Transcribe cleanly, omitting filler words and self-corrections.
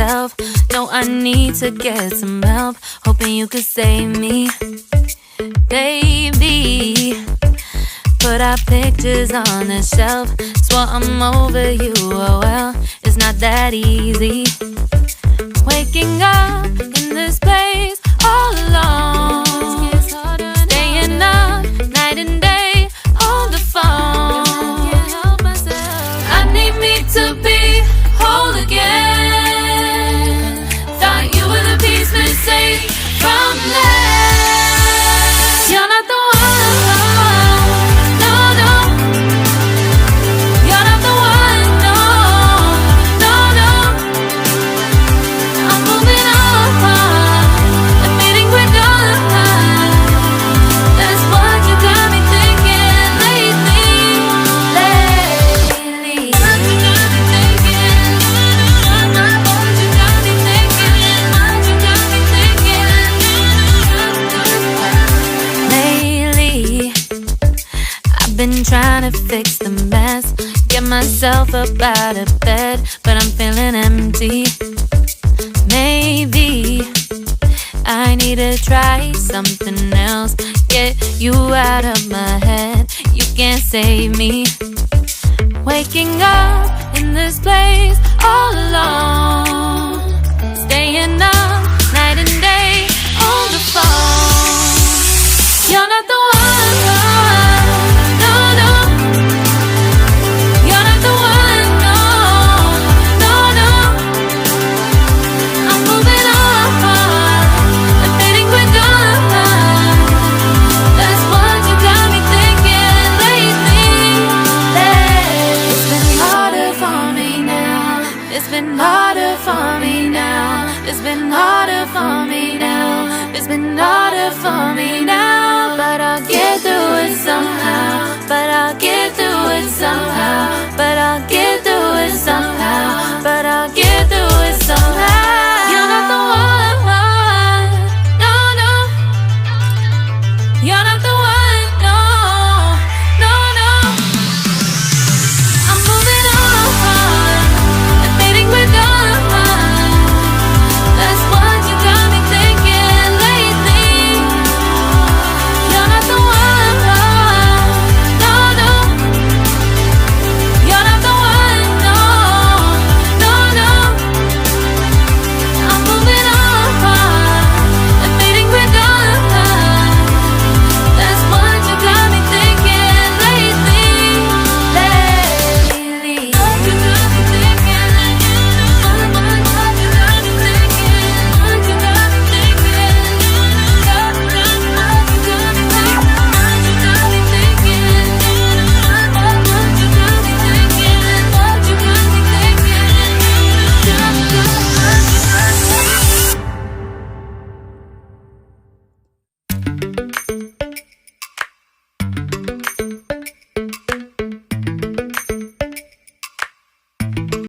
myself. No, I need to get some help. Hoping you could save me, baby. Put our pictures on the shelf. Swore I'm over you, oh well, it's not that easy. Waking up in this place all alone, staying up night and day on the phone. I need me to be whole again. Thought you were the piece missing from last. You're not the one, no, no. You're not the one, no, no, no. I'm moving on, admitting we're done. That's what you got me thinking lately. What you got me thinking. What you got me thinking. What you got me thinking. Lately, I've been trying to fix the mess, get myself up out of bed, but I'm feeling empty. Maybe I need to try something else, get you out of my head. You can't save me. Waking up in this place all alone, staying up night and day on the phone. You're not the one, no, no. You're not the one, no, no, no. I'm moving on, admitting we're done. That's what you got me thinking lately. It's been harder for me now. It's been harder for me now. It's been harder for me now. It's been harder for me now. But I'll get through it somehow. But I'll get through it somehow. But I'll get through it somehow. But I'll get through it somehow.